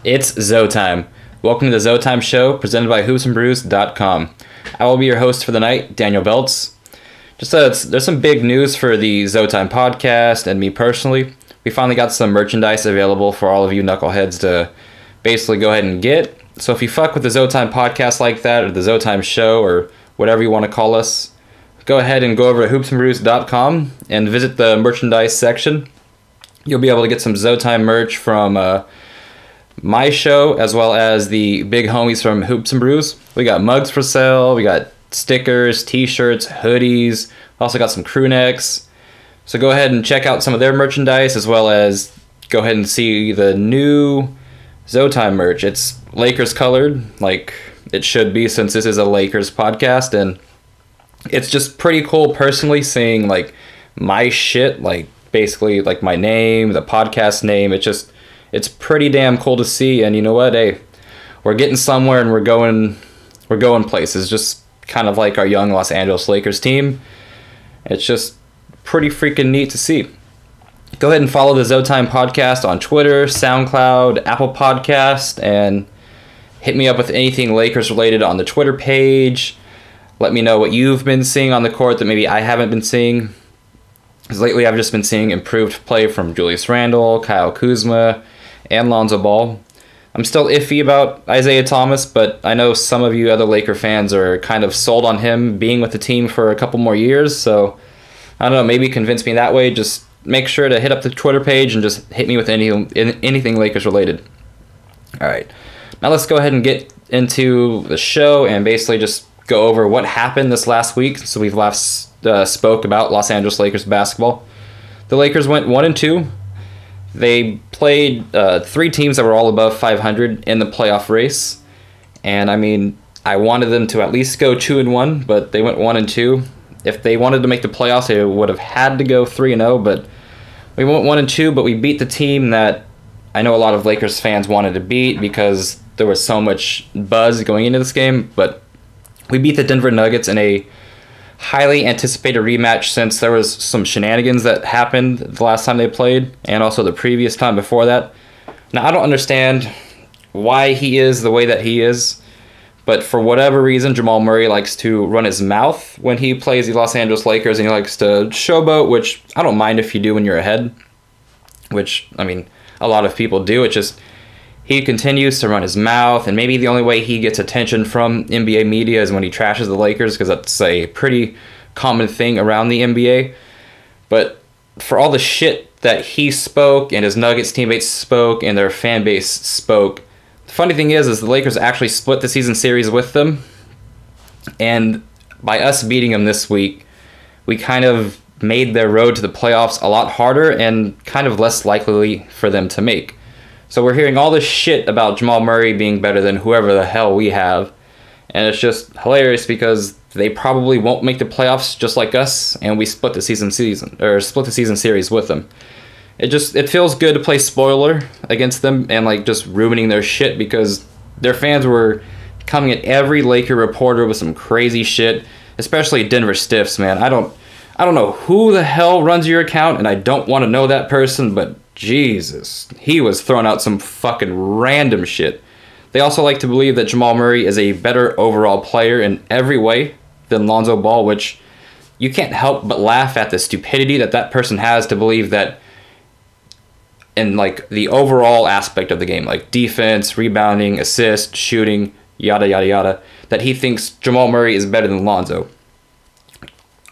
It's ZoTime. Welcome to the ZoTime show presented by HoopsNBrews.com. I will be your host for the night, Daniel Beltz. There's some big news for the ZoTime podcast and me personally. We finally got some merchandise available for all of you knuckleheads to basically go ahead and get. So if you fuck with the ZoTime podcast like that, or the ZoTime show, or whatever you want to call us, go ahead and go over to HoopsNBrews.com and visit the merchandise section. You'll be able to get some ZoTime merch from my show, as well as the big homies from Hoops and Brews. We got mugs for sale, we got stickers, t-shirts, hoodies, also got some crew necks. So go ahead and check out some of their merchandise, as well as go ahead and see the new ZoTime merch. It's Lakers colored, like it should be, since this is a Lakers podcast, and it's just pretty cool personally seeing like my shit, like basically like my name, the podcast name. It's pretty damn cool to see, and you know what? Hey, we're getting somewhere, and we're going places. Just kind of like our young Los Angeles Lakers team. It's just pretty freaking neat to see. Go ahead and follow the ZoTime podcast on Twitter, SoundCloud, Apple Podcast, and hit me up with anything Lakers related on the Twitter page. Let me know what you've been seeing on the court that maybe I haven't been seeing. Because lately I've just been seeing improved play from Julius Randle, Kyle Kuzma, and Lonzo Ball. I'm still iffy about Isaiah Thomas, but I know some of you other Laker fans are kind of sold on him being with the team for a couple more years, so I don't know, maybe convince me that way. Just make sure to hit up the Twitter page and just hit me with anything Lakers related. Alright, now let's go ahead and get into the show and basically just go over what happened this last week. So we've last spoke about Los Angeles Lakers basketball. The Lakers went 1-2. They played three teams that were all above 500 in the playoff race, and I mean, I wanted them to at least go 2-1, but they went 1-2. If they wanted to make the playoffs, they would have had to go 3-0, but we went 1-2. But we beat the team that I know a lot of Lakers fans wanted to beat because there was so much buzz going into this game. But we beat the Denver Nuggets in a highly anticipated rematch, since there was some shenanigans that happened the last time they played and also the previous time before that. Now, I don't understand why he is the way that he is, but for whatever reason, Jamal Murray likes to run his mouth when he plays the Los Angeles Lakers, and he likes to showboat, which I don't mind if you do when you're ahead, which, I mean, a lot of people do. It's just he continues to run his mouth, and maybe the only way he gets attention from NBA media is when he trashes the Lakers, because that's a pretty common thing around the NBA. But for all the shit that he spoke and his Nuggets teammates spoke and their fan base spoke, the funny thing is the Lakers actually split the season series with them, and by us beating them this week, we kind of made their road to the playoffs a lot harder and kind of less likely for them to make. So we're hearing all this shit about Jamal Murray being better than whoever the hell we have, and it's just hilarious because they probably won't make the playoffs just like us, and we split the season series with them. It feels good to play spoiler against them and like just ruining their shit, because their fans were coming at every Laker reporter with some crazy shit, especially Denver Stiffs, man. I don't know who the hell runs your account, and I don't want to know that person, but Jesus, he was throwing out some fucking random shit. They also like to believe that Jamal Murray is a better overall player in every way than Lonzo Ball, which you can't help but laugh at the stupidity that person has to believe that in like the overall aspect of the game, like defense, rebounding, assist, shooting, yada yada yada, that he thinks Jamal Murray is better than Lonzo.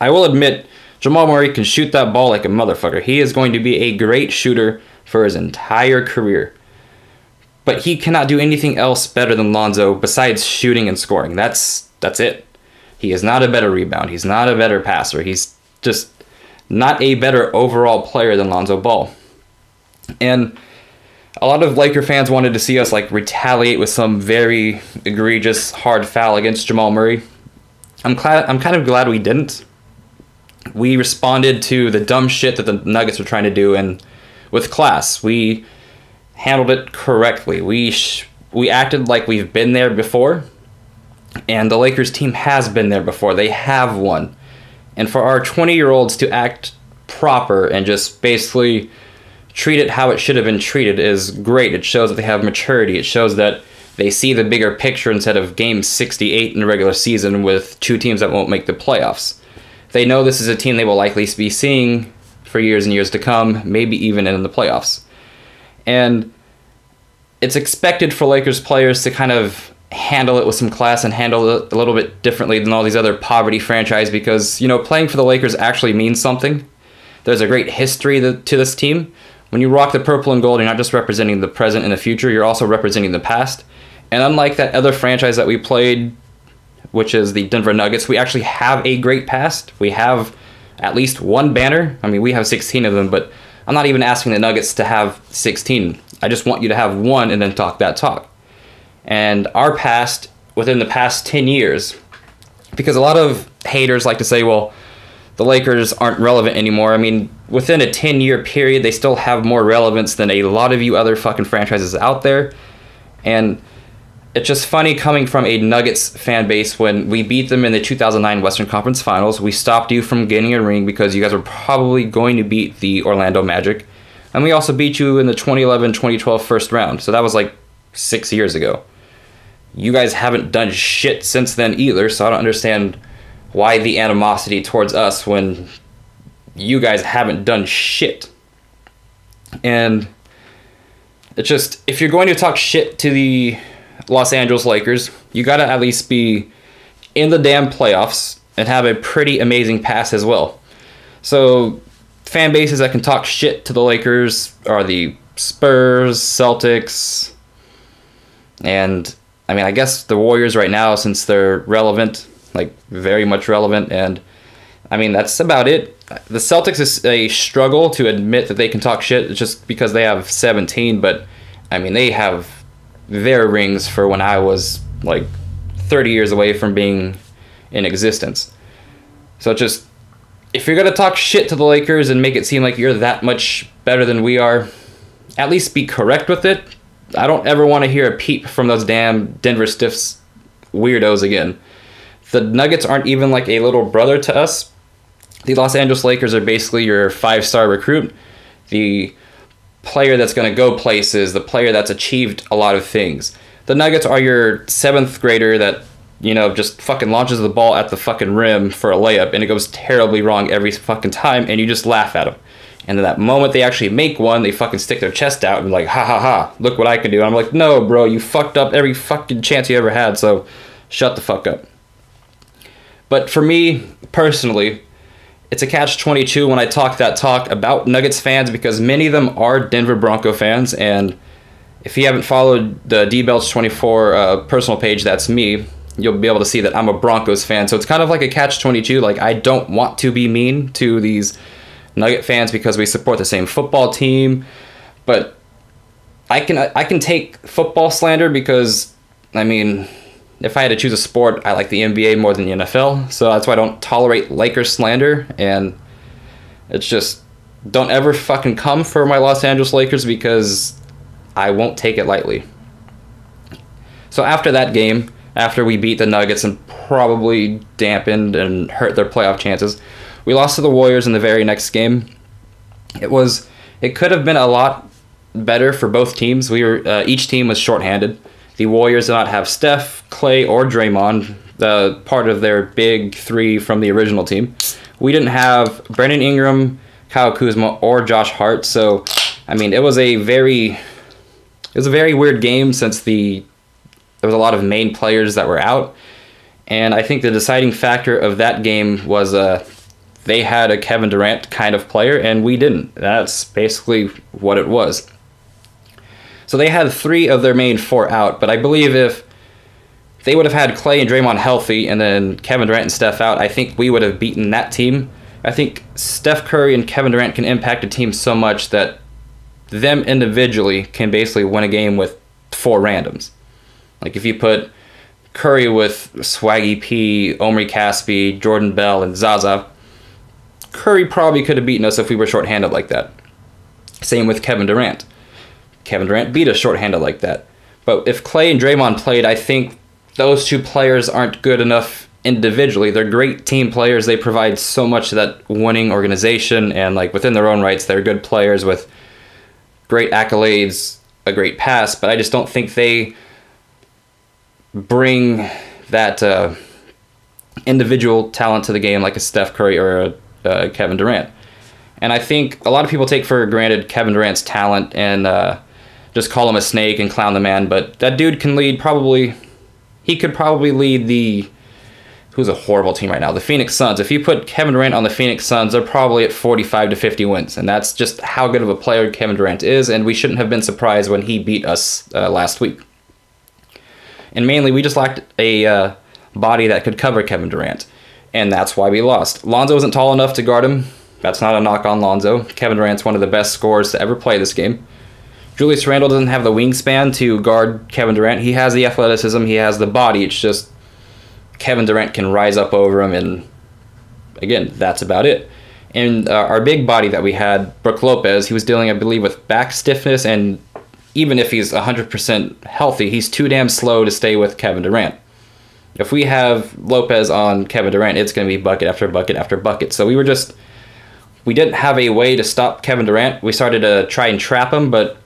I will admit, Jamal Murray can shoot that ball like a motherfucker. He is going to be a great shooter for his entire career. But he cannot do anything else better than Lonzo besides shooting and scoring. That's it. He is not a better rebound. He's not a better passer. He's just not a better overall player than Lonzo Ball. And a lot of Laker fans wanted to see us like retaliate with some very egregious hard foul against Jamal Murray. I'm kind of glad we didn't. We responded to the dumb shit that the Nuggets were trying to do, and with class. We handled it correctly. We acted like we've been there before, and the Lakers team has been there before. They have won. And for our 20-year-olds to act proper and just basically treat it how it should have been treated is great. It shows that they have maturity. It shows that they see the bigger picture instead of game 68 in the regular season with 2 teams that won't make the playoffs. They know this is a team they will likely be seeing for years and years to come, maybe even in the playoffs. And it's expected for Lakers players to kind of handle it with some class and handle it a little bit differently than all these other poverty franchises because, playing for the Lakers actually means something. There's a great history to this team. When you rock the purple and gold, you're not just representing the present and the future, you're also representing the past. And unlike that other franchise that we played, which is the Denver Nuggets, we actually have a great past. We have at least one banner. I mean, we have 16 of them, but I'm not even asking the Nuggets to have 16. I just want you to have one and then talk that talk. And our past, within the past 10 years, because a lot of haters like to say, well, the Lakers aren't relevant anymore. I mean, within a 10-year period, they still have more relevance than a lot of you other fucking franchises out there. And it's just funny coming from a Nuggets fan base when we beat them in the 2009 Western Conference Finals. We stopped you from getting a ring because you guys were probably going to beat the Orlando Magic. And we also beat you in the 2011-2012 first round. So that was like 6 years ago. You guys haven't done shit since then either, so I don't understand why the animosity towards us when you guys haven't done shit. And it's just, if you're going to talk shit to the Los Angeles Lakers, you gotta at least be in the damn playoffs and have a pretty amazing pass as well. So fan bases that can talk shit to the Lakers are the Spurs, Celtics, and I mean, I guess the Warriors right now, since they're relevant, like very much relevant, and I mean, that's about it. The Celtics is a struggle to admit that they can talk shit just because they have 17, but I mean, they have their rings for when I was like 30 years away from being in existence. So just, if you're going to talk shit to the Lakers and make it seem like you're that much better than we are, at least be correct with it. I don't ever want to hear a peep from those damn Denver Stiffs weirdos again. The Nuggets aren't even like a little brother to us. The Los Angeles Lakers are basically your 5-star recruit, the player that's going to go places, the player that's achieved a lot of things. The Nuggets are your 7th grader that, just fucking launches the ball at the fucking rim for a layup and it goes terribly wrong every fucking time and you just laugh at them. And in that moment they actually make one, they fucking stick their chest out and like, ha ha ha, look what I can do. And I'm like, no, bro, you fucked up every fucking chance you ever had, so shut the fuck up. But for me, personally, it's a catch-22 when I talk that talk about Nuggets fans because many of them are Denver Bronco fans. And if you haven't followed the DBeltz24 personal page, that's me, you'll be able to see that I'm a Broncos fan. So it's kind of like a catch-22. Like, I don't want to be mean to these Nugget fans because we support the same football team. But I can take football slander because, I mean, if I had to choose a sport, I like the NBA more than the NFL, so that's why I don't tolerate Lakers slander, and it's just, don't ever fucking come for my Los Angeles Lakers because I won't take it lightly. So after that game, after we beat the Nuggets and probably dampened and hurt their playoff chances, we lost to the Warriors in the very next game. It could have been a lot better for both teams. Each team was shorthanded. The Warriors did not have Steph, Clay, or Draymond, the part of their big 3 from the original team. We didn't have Brandon Ingram, Kyle Kuzma, or Josh Hart. So, I mean, it was a very weird game since there was a lot of main players that were out. And I think the deciding factor of that game was they had a Kevin Durant kind of player, and we didn't. That's basically what it was. So they had 3 of their main 4 out, but I believe if they would have had Clay and Draymond healthy and then Kevin Durant and Steph out, I think we would have beaten that team. I think Steph Curry and Kevin Durant can impact a team so much that them individually can basically win a game with 4 randoms. Like if you put Curry with Swaggy P, Omri Caspi, Jordan Bell, and Zaza, Curry probably could have beaten us if we were shorthanded like that. Same with Kevin Durant. Kevin Durant beat us shorthanded like that. But if Clay and Draymond played, I think those 2 players aren't good enough individually. They're great team players. They provide so much to that winning organization, and like within their own rights, they're good players with great accolades, a great pass, but I just don't think they bring that individual talent to the game like a Steph Curry or a Kevin Durant. And I think a lot of people take for granted Kevin Durant's talent and just call him a snake and clown the man, but that dude can lead he could probably lead who's a horrible team right now, the Phoenix Suns. If you put Kevin Durant on the Phoenix Suns, they're probably at 45 to 50 wins, and that's just how good of a player Kevin Durant is, and we shouldn't have been surprised when he beat us last week. And mainly, we just lacked a body that could cover Kevin Durant, and that's why we lost. Lonzo wasn't tall enough to guard him. That's not a knock on Lonzo. Kevin Durant's one of the best scorers to ever play this game. Julius Randle doesn't have the wingspan to guard Kevin Durant. He has the athleticism, he has the body, it's just Kevin Durant can rise up over him, and again, that's about it. And our big body that we had, Brook Lopez, he was dealing, I believe, with back stiffness, and even if he's 100% healthy, he's too damn slow to stay with Kevin Durant. If we have Lopez on Kevin Durant, it's going to be bucket after bucket after bucket. So we didn't have a way to stop Kevin Durant. We started to try and trap him, but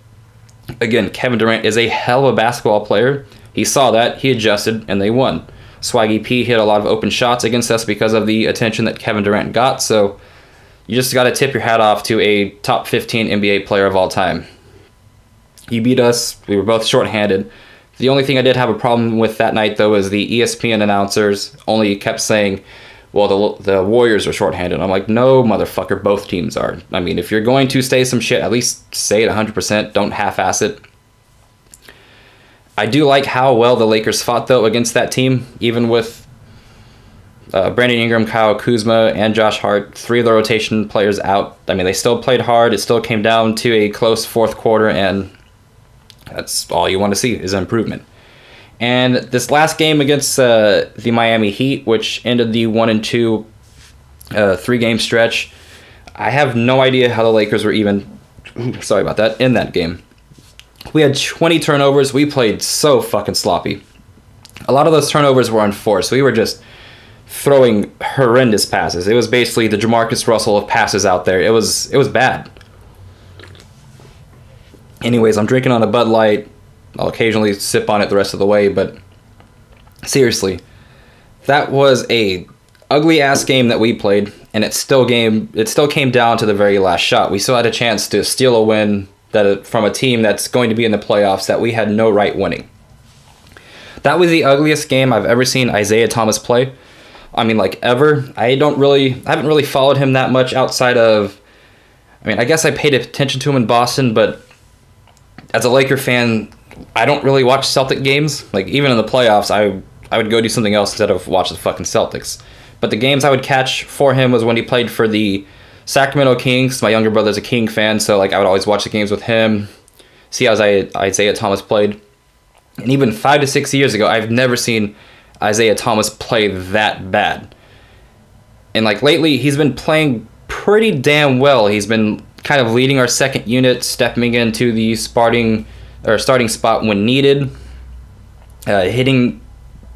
again, Kevin Durant is a hell of a basketball player. He saw that, he adjusted, and they won. Swaggy P hit a lot of open shots against us because of the attention that Kevin Durant got, so you just got to tip your hat off to a top 15 NBA player of all time. He beat us. We were both shorthanded. The only thing I did have a problem with that night, though, is the ESPN announcers only kept saying, well, the Warriors are shorthanded. I'm like, no, motherfucker, both teams are. I mean, if you're going to say some shit, at least say it 100%. Don't half-ass it. I do like how well the Lakers fought, though, against that team, even with Brandon Ingram, Kyle Kuzma, and Josh Hart, 3 of the rotation players out. I mean, they still played hard. It still came down to a close fourth quarter, and that's all you want to see is improvement. And this last game against the Miami Heat, which ended the 1-2 3-game stretch, I have no idea how the Lakers were even, sorry about that, in that game. We had 20 turnovers. We played so fucking sloppy. A lot of those turnovers were unforced. We were just throwing horrendous passes. It was basically the Jamarcus Russell of passes out there. It was bad. Anyways, I'm drinking on a Bud Light. I'll occasionally sip on it the rest of the way, but seriously, that was a ugly-ass game that we played, and it still came down to the very last shot. We still had a chance to steal a win from a team that's going to be in the playoffs that we had no right winning. That was the ugliest game I've ever seen Isaiah Thomas play. I mean, like, ever. I haven't really followed him that much outside of, I mean, I guess I paid attention to him in Boston, but as a Laker fan, I don't really watch Celtic games. Like, even in the playoffs, I would go do something else instead of watch the fucking Celtics. But the games I would catch for him was when he played for the Sacramento Kings. My younger brother's a King fan, so like I would always watch the games with him, see how Isaiah Thomas played. And even 5 to 6 years ago, I've never seen Isaiah Thomas play that bad. And like lately, he's been playing pretty damn well. He's been kind of leading our second unit, stepping into the starting spot when needed, hitting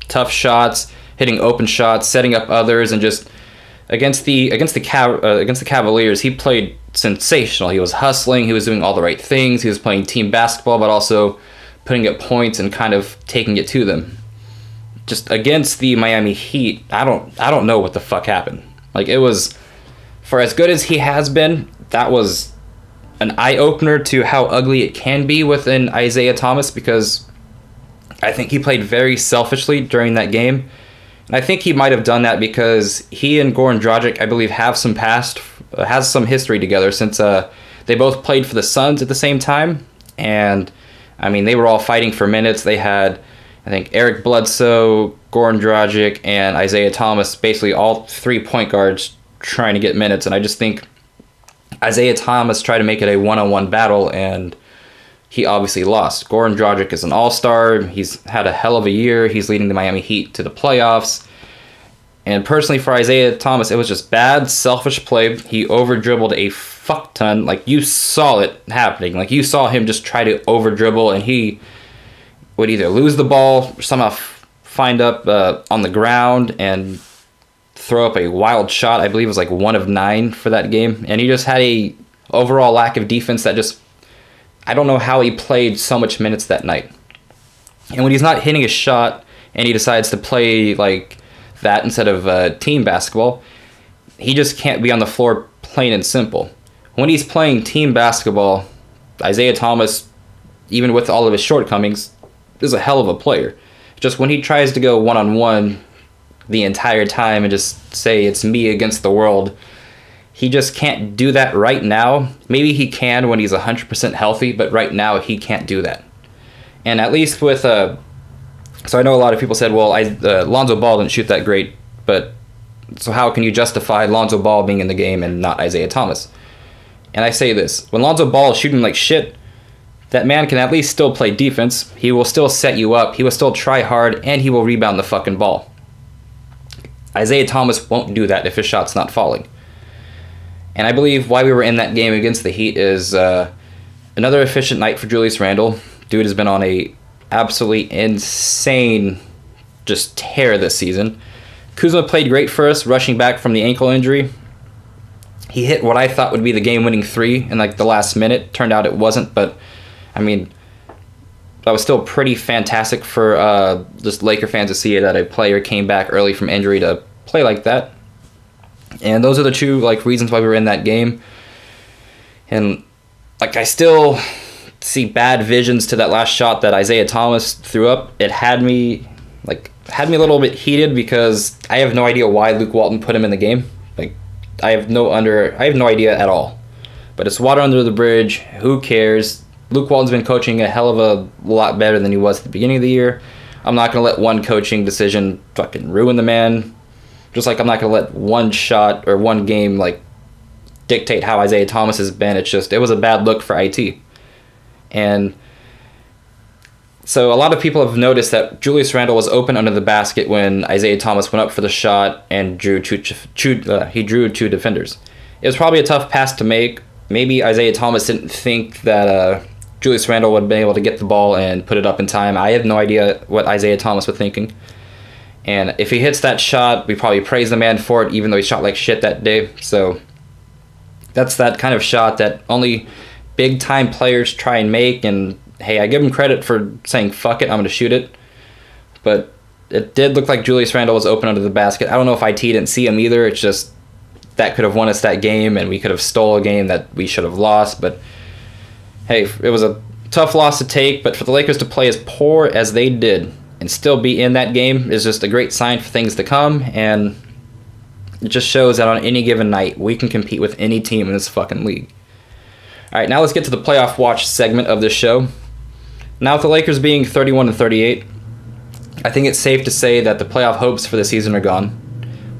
tough shots, hitting open shots, setting up others, and just against the Cavaliers, he played sensational. He was hustling, he was doing all the right things, he was playing team basketball, but also putting up points and kind of taking it to them. Just against the Miami Heat, I don't know what the fuck happened. Like, it was, for as good as he has been, that was an eye-opener to how ugly it can be within Isaiah Thomas, because I think he played very selfishly during that game. And I think he might have done that because he and Goran Dragic, I believe, has some history together, since they both played for the Suns at the same time. And, I mean, they were all fighting for minutes. They had, I think, Eric Bledsoe, Goran Dragic, and Isaiah Thomas, basically all 3 point guards trying to get minutes. And I just think Isaiah Thomas tried to make it a one-on-one battle, and he obviously lost. Goran Dragic is an all-star. He's had a hell of a year. He's leading the Miami Heat to the playoffs. And personally, for Isaiah Thomas, it was just bad, selfish play. He over-dribbled a fuck ton. Like, you saw it happening. Like, you saw him just try to over-dribble, and he would either lose the ball or somehow find up on the ground and throw up a wild shot. I believe it was like 1 of 9 for that game. And he just had a overall lack of defense that just, I don't know how he played so much minutes that night. And when he's not hitting a shot and he decides to play like that instead of team basketball, he just can't be on the floor, plain and simple. When he's playing team basketball, Isaiah Thomas, even with all of his shortcomings, is a hell of a player. Just when he tries to go one-on-one the entire time and just say it's me against the world, he just can't do that right now. Maybe he can when he's 100% healthy, but right now he can't do that. And at least with so I know a lot of people said, well, Lonzo Ball didn't shoot that great, but so how can you justify Lonzo Ball being in the game and not Isaiah Thomas? And I say this, when Lonzo Ball is shooting like shit, that man can at least still play defense. He will still set you up, he will still try hard, and he will rebound the fucking ball. Isaiah Thomas won't do that if his shot's not falling. And I believe why we were in that game against the Heat is another efficient night for Julius Randle. Dude has been on a absolutely insane just tear this season. Kuzma played great for us, rushing back from the ankle injury. He hit what I thought would be the game-winning three in like the last minute. Turned out it wasn't, but I mean, that was still pretty fantastic for just Laker fans to see that a player came back early from injury to play like that. And those are the two like reasons why we were in that game. And like I still see bad visions to that last shot that Isaiah Thomas threw up. It had me a little bit heated because I have no idea why Luke Walton put him in the game. Like I have no idea at all. But it's water under the bridge. Who cares? Luke Walton's been coaching a hell of a lot better than he was at the beginning of the year. I'm not going to let one coaching decision fucking ruin the man. Just like I'm not going to let one shot or one game like dictate how Isaiah Thomas has been. It was a bad look for IT. And so a lot of people have noticed that Julius Randle was open under the basket when Isaiah Thomas went up for the shot and he drew two defenders. It was probably a tough pass to make. Maybe Isaiah Thomas didn't think that Julius Randle would be able to get the ball and put it up in time. I have no idea what Isaiah Thomas was thinking. And if he hits that shot, we probably praise the man for it, even though he shot like shit that day. So that's that kind of shot that only big-time players try and make. And, hey, I give him credit for saying, fuck it, I'm going to shoot it. But it did look like Julius Randle was open under the basket. I don't know if IT didn't see him either. It's just that could have won us that game, and we could have stole a game that we should have lost. But, hey, it was a tough loss to take. But for the Lakers to play as poor as they did and still be in that game is just a great sign for things to come. And it just shows that on any given night, we can compete with any team in this fucking league. All right, now let's get to the playoff watch segment of this show. Now with the Lakers being 31-38, I think it's safe to say that the playoff hopes for the season are gone.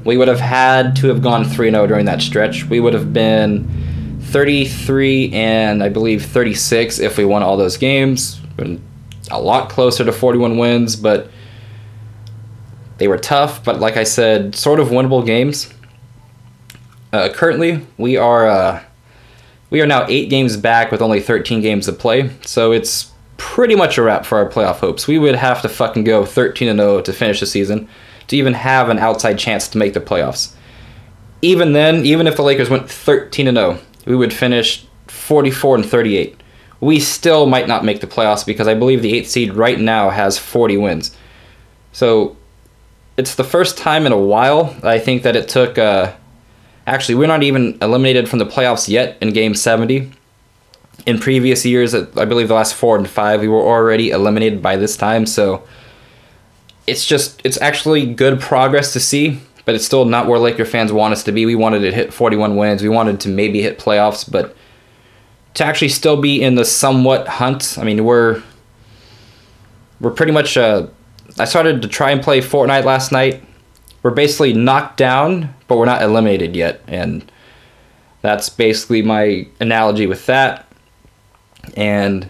We would have had to have gone 3-0 during that stretch. We would have been 33 and I believe 36 if we won all those games. Been a lot closer to 41 wins, but they were tough. But like I said, sort of winnable games. Currently, we are now 8 games back with only 13 games to play. So it's pretty much a wrap for our playoff hopes. We would have to fucking go 13-0 to finish the season to even have an outside chance to make the playoffs. Even then, even if the Lakers went 13-0, we would finish 44-38. We still might not make the playoffs because I believe the 8th seed right now has 40 wins. So it's the first time in a while I think that it took... Actually, we're not even eliminated from the playoffs yet in Game 70. In previous years, I believe the last 4 and 5, we were already eliminated by this time. So it's actually good progress to see, but it's still not where Laker fans want us to be. We wanted to hit 41 wins. We wanted to maybe hit playoffs, but to actually still be in the somewhat hunt, I mean, we're pretty much... I started to try and play Fortnite last night. We're basically knocked down, but we're not eliminated yet. And that's basically my analogy with that. And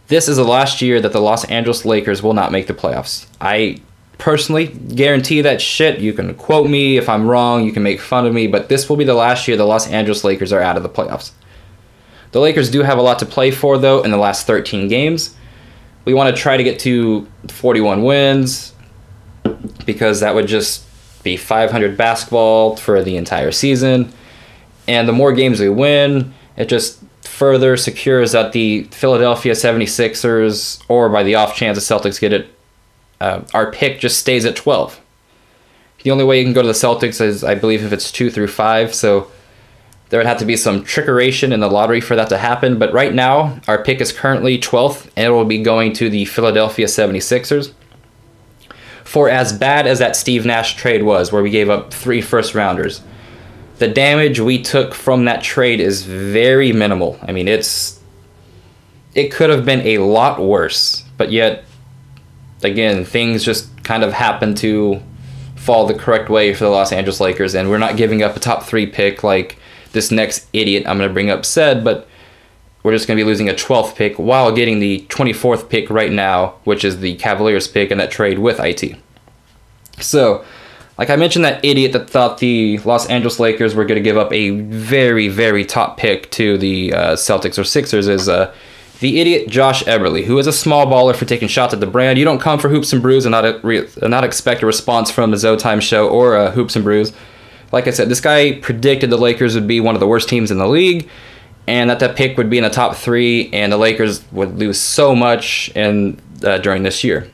this is the last year that the Los Angeles Lakers will not make the playoffs. I personally guarantee that shit. You can quote me if I'm wrong. You can make fun of me. But this will be the last year the Los Angeles Lakers are out of the playoffs. The Lakers do have a lot to play for, though, in the last 13 games. We want to try to get to 41 wins, because that would just be 500 basketball for the entire season. And the more games we win, it just further secures that the Philadelphia 76ers, or by the off chance the Celtics get it, our pick just stays at 12. The only way you can go to the Celtics is, I believe, if it's 2 through 5, so there would have to be some trickeration in the lottery for that to happen. But right now, our pick is currently 12th, and it will be going to the Philadelphia 76ers. For as bad as that Steve Nash trade was, where we gave up 3 first-rounders, the damage we took from that trade is very minimal. I mean, it could have been a lot worse, but yet, again, things just kind of happened to fall the correct way for the Los Angeles Lakers, and we're not giving up a top 3 pick like this next idiot I'm going to bring up said, but we're just going to be losing a 12th pick while getting the 24th pick right now, which is the Cavaliers pick in that trade with IT. So, like I mentioned, that idiot that thought the Los Angeles Lakers were going to give up a very, very top pick to the Celtics or Sixers is the idiot Josh Eberle, who is a small baller for taking shots at the brand. You don't come for Hoops and Brews and not expect a response from the ZoTime show or Hoops and Brews. Like I said, this guy predicted the Lakers would be one of the worst teams in the league, and that pick would be in the top 3, and the Lakers would lose so much during this year.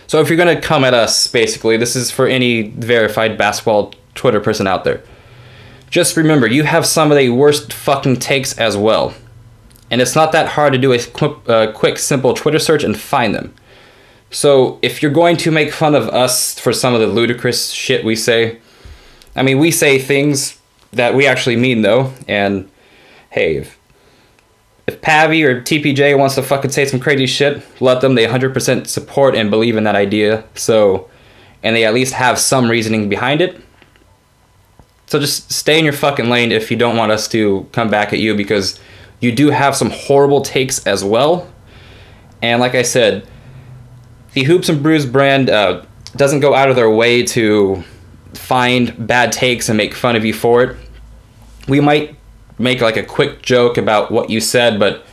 So if you're going to come at us, basically, this is for any verified basketball Twitter person out there. Just remember, you have some of the worst fucking takes as well. And it's not that hard to do a quick, simple Twitter search and find them. So if you're going to make fun of us for some of the ludicrous shit we say, I mean, we say things that we actually mean, though. And, hey, if Pavi or TPJ wants to fucking say some crazy shit, let them. They 100% support and believe in that idea. So, and they at least have some reasoning behind it. So just stay in your fucking lane if you don't want us to come back at you, because you do have some horrible takes as well. And like I said, the Hoops and Brews brand doesn't go out of their way to find bad takes and make fun of you for it. We might make like a quick joke about what you said, but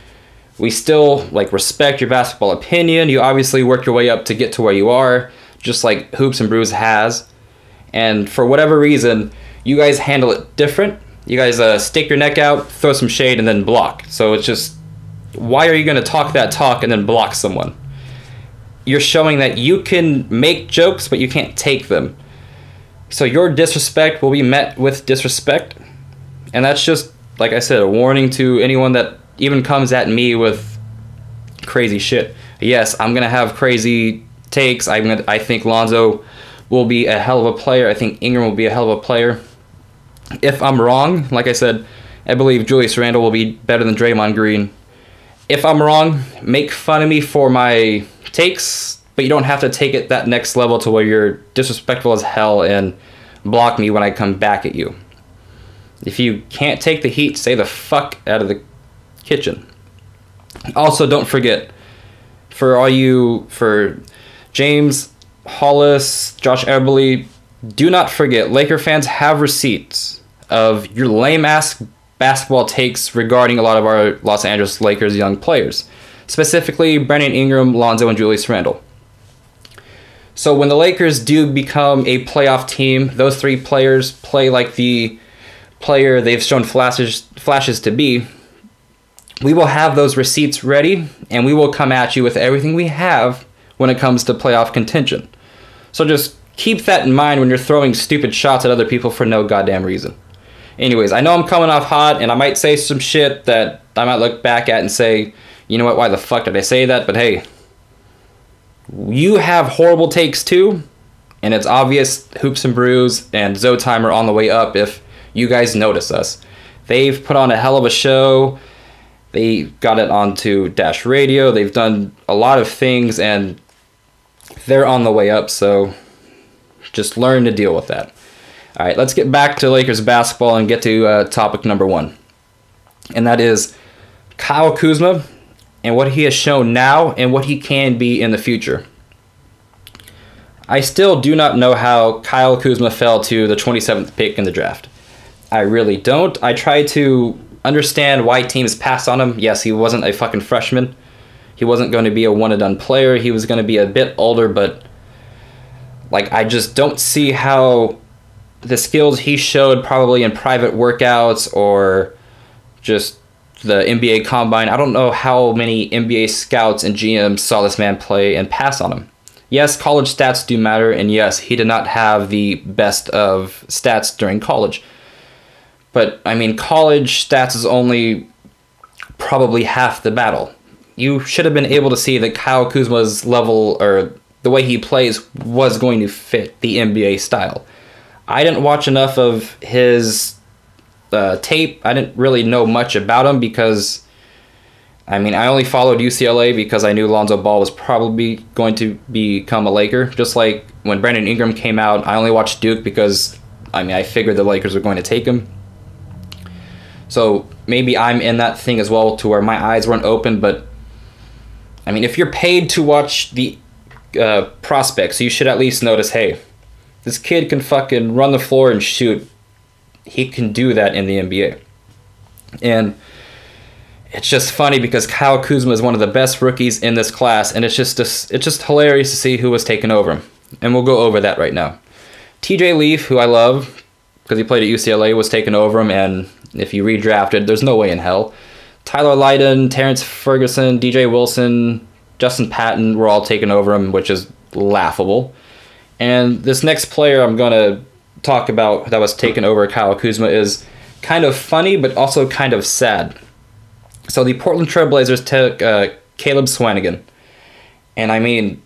we still like respect your basketball opinion. You obviously worked your way up to get to where you are, just like Hoops and Brews has. And for whatever reason, you guys handle it different. You guys stick your neck out, throw some shade, and then block. So it's just, why are you going to talk that talk and then block someone? You're showing that you can make jokes, but you can't take them. So your disrespect will be met with disrespect. And that's just, like I said, a warning to anyone that even comes at me with crazy shit. Yes, I'm going to have crazy takes. I think Lonzo will be a hell of a player. I think Ingram will be a hell of a player. If I'm wrong, like I said, I believe Julius Randle will be better than Draymond Green. If I'm wrong, make fun of me for my takes, but you don't have to take it that next level to where you're disrespectful as hell and block me when I come back at you. If you can't take the heat, stay the fuck out of the kitchen. Also, don't forget, for James, Hollis, Josh Eberle, do not forget, Laker fans have receipts of your lame-ass basketball takes regarding a lot of our Los Angeles Lakers young players. Specifically, Brandon Ingram, Lonzo, and Julius Randle. So when the Lakers do become a playoff team, those 3 players play like the player they've shown flashes to be. We will have those receipts ready, and we will come at you with everything we have when it comes to playoff contention. So just keep that in mind when you're throwing stupid shots at other people for no goddamn reason. Anyways, I know I'm coming off hot, and I might say some shit that I might look back at and say, you know what, why the fuck did I say that? But hey, you have horrible takes too, and it's obvious Hoops and Brews and ZoTime are on the way up if you guys notice us. They've put on a hell of a show. They got it onto Dash Radio. They've done a lot of things, and they're on the way up, so just learn to deal with that. All right, let's get back to Lakers basketball and get to topic number 1. And that is Kyle Kuzma and what he has shown now and what he can be in the future. I still do not know how Kyle Kuzma fell to the 27th pick in the draft. I really don't. I try to understand why teams passed on him. Yes, he wasn't a fucking freshman. He wasn't going to be a one-and-done player. He was going to be a bit older, but like, I just don't see how the skills he showed probably in private workouts or just the NBA Combine. I don't know how many NBA scouts and GMs saw this man play and pass on him. Yes, college stats do matter, and yes, he did not have the best of stats during college. But, I mean, college stats is only probably half the battle. You should have been able to see that Kyle Kuzma's level, or the way he plays, was going to fit the NBA style. I didn't watch enough of his tape. I didn't really know much about him because, I mean, I only followed UCLA because I knew Lonzo Ball was probably going to become a Laker. Just like when Brandon Ingram came out, I only watched Duke because, I mean, I figured the Lakers were going to take him. So maybe I'm in that thing as well, to where my eyes weren't open. But, I mean, if you're paid to watch the prospects, you should at least notice, hey, this kid can fucking run the floor and shoot. He can do that in the NBA. And it's just funny because Kyle Kuzma is one of the best rookies in this class, and it's just hilarious to see who was taking over him. And we'll go over that right now. TJ Leaf, who I love because he played at UCLA, was taking over him, and if you redrafted, there's no way in hell. Tyler Lydon, Terrence Ferguson, DJ Wilson, Justin Patton were all taking over him, which is laughable. And this next player I'm going to talk about that was taken over Kyle Kuzma is kind of funny, but also kind of sad. So the Portland Trailblazers took Caleb Swanigan. And I mean,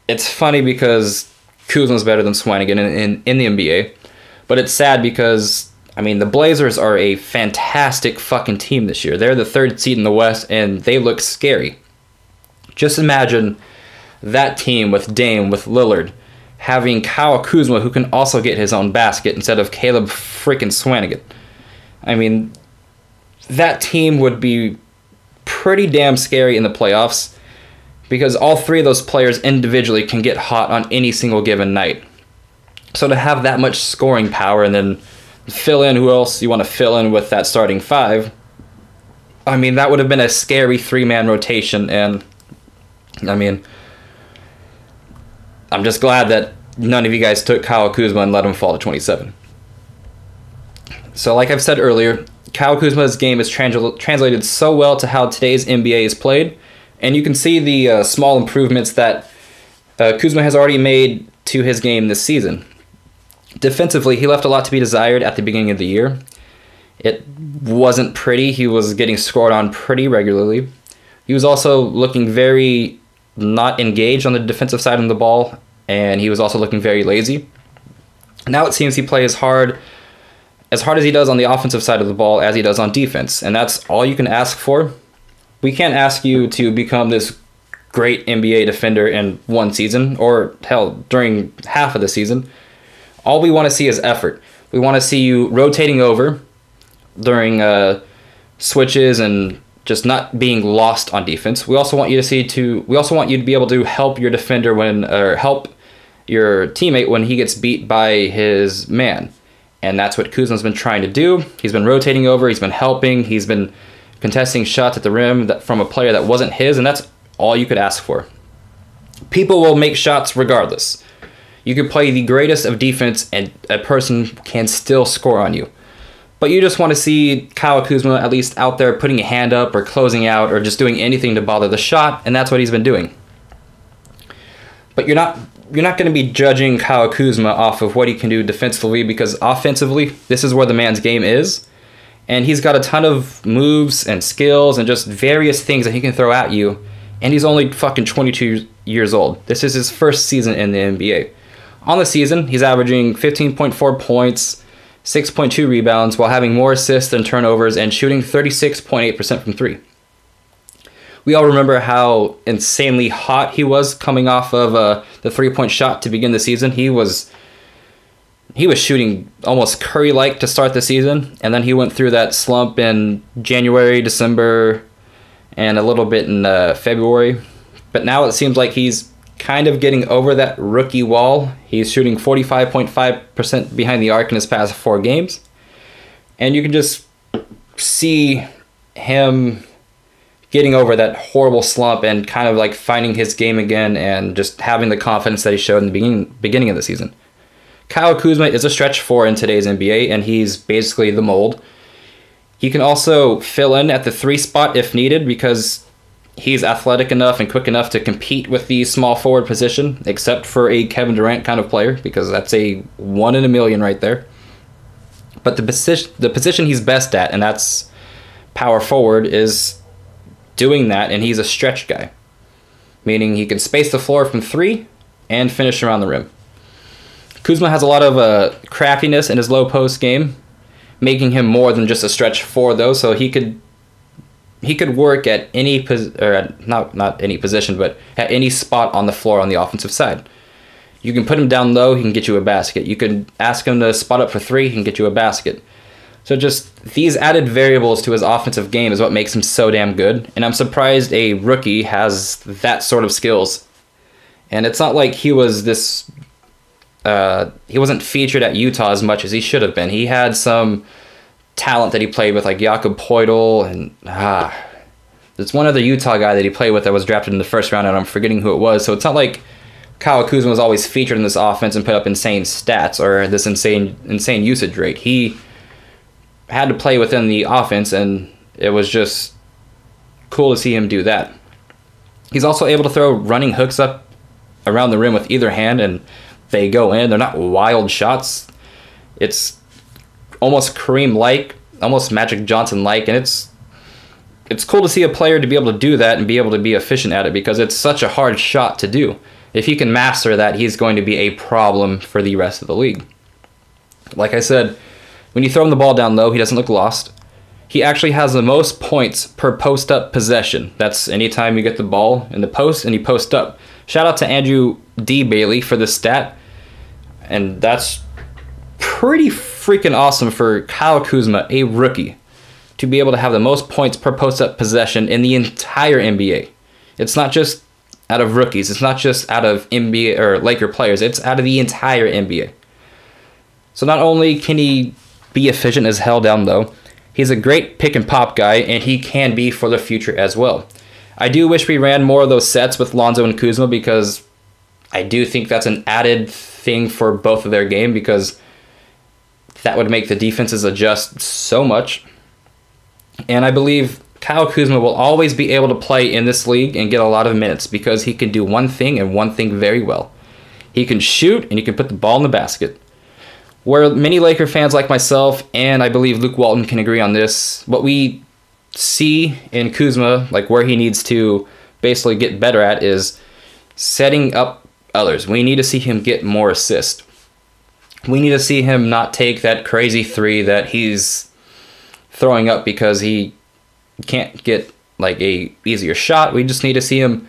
it's funny because Kuzma's better than Swanigan in the NBA. But it's sad because, I mean, the Blazers are a fantastic fucking team this year. They're the 3rd seed in the West, and they look scary. Just imagine that team with Dame, with Lillard, having Kyle Kuzma, who can also get his own basket, instead of Caleb freaking Swanigan. I mean, that team would be pretty damn scary in the playoffs, because all 3 of those players individually can get hot on any single given night. So to have that much scoring power and then fill in who else you want to fill in with that starting 5, I mean, that would have been a scary 3-man rotation. And I mean, I'm just glad that none of you guys took Kyle Kuzma and let him fall to 27. So like I've said earlier, Kyle Kuzma's game is translated so well to how today's NBA is played, and you can see the small improvements that Kuzma has already made to his game this season. Defensively, he left a lot to be desired at the beginning of the year. It wasn't pretty. He was getting scored on pretty regularly. He was also looking very not engaged on the defensive side of the ball, and he was also looking very lazy. Now it seems he plays as hard as he does on the offensive side of the ball as he does on defense, and that's all you can ask for. We can't ask you to become this great NBA defender in one season, or hell, during half of the season. All we want to see is effort. We want to see you rotating over during switches and just not being lost on defense. We also want you to be able to help your defender or help your teammate when he gets beat by his man. And that's what Kuzma's been trying to do. He's been rotating over, he's been helping, he's been contesting shots at the rim from a player that wasn't his, and that's all you could ask for. People will make shots regardless. You could play the greatest of defense and a person can still score on you. But you just want to see Kyle Kuzma at least out there putting a hand up or closing out or just doing anything to bother the shot, and that's what he's been doing. But you're not going to be judging Kyle Kuzma off of what he can do defensively, because offensively, this is where the man's game is. And he's got a ton of moves and skills and just various things that he can throw at you. And he's only fucking 22 years old. This is his first season in the NBA. On the season, he's averaging 15.4 points, 6.2 rebounds, while having more assists than turnovers and shooting 36.8% from 3. We all remember how insanely hot he was coming off of the 3-point shot to begin the season. He was shooting almost Curry-like to start the season, and then he went through that slump in January, December, and a little bit in February. But now it seems like he's kind of getting over that rookie wall. He's shooting 45.5% behind the arc in his past 4 games. And you can just see him getting over that horrible slump and kind of like finding his game again and just having the confidence that he showed in the beginning of the season. Kyle Kuzma is a stretch 4 in today's NBA, and he's basically the mold. He can also fill in at the 3 spot if needed because he's athletic enough and quick enough to compete with the small forward position, except for a Kevin Durant kind of player, because that's a 1 in a million right there. But the position he's best at, and that's power forward, is doing that, and he's a stretch guy, meaning he can space the floor from 3 and finish around the rim. Kuzma has a lot of craftiness in his low post game, making him more than just a stretch 4 though, so he could work at any not any position, but at any spot on the floor on the offensive side. You can put him down low, he can get you a basket. You can ask him to spot up for 3, he can get you a basket. So just these added variables to his offensive game is what makes him so damn good, and I'm surprised a rookie has that sort of skills. And it's not like he was this he wasn't featured at Utah as much as he should have been. He had some talent that he played with, like Jakob Poeltl, and there's one other Utah guy that he played with that was drafted in the first round, and I'm forgetting who it was. So it's not like Kyle Kuzma was always featured in this offense and put up insane stats or this insane usage rate. He had to play within the offense, and it was just cool to see him do that. He's also able to throw running hooks up around the rim with either hand, and they go in. They're not wild shots. It's almost Kareem-like, almost Magic Johnson-like, and it's cool to see a player to be able to do that and be able to be efficient at it, because it's such a hard shot to do. If he can master that, he's going to be a problem for the rest of the league. Like I said, when you throw him the ball down low, he doesn't look lost. He actually has the most points per post-up possession. That's anytime you get the ball in the post and you post up. Shout out to Andrew D. Bailey for this stat. And that's pretty freaking awesome for Kyle Kuzma, a rookie, to be able to have the most points per post-up possession in the entire NBA. It's not just out of rookies. It's not just out of NBA or Laker players. It's out of the entire NBA. So not only can he be efficient as hell down low, he's a great pick and pop guy, and he can be for the future as well. I do wish we ran more of those sets with Lonzo and Kuzma, because I do think that's an added thing for both of their game, because that would make the defenses adjust so much. And I believe Kyle Kuzma will always be able to play in this league and get a lot of minutes, because he can do one thing and one thing very well. He can shoot, and he can put the ball in the basket. Where many Laker fans like myself, and I believe Luke Walton can agree on this, what we see in Kuzma, like where he needs to basically get better at, is setting up others. We need to see him get more assists. We need to see him not take that crazy 3 that he's throwing up because he can't get like a easier shot. We just need to see him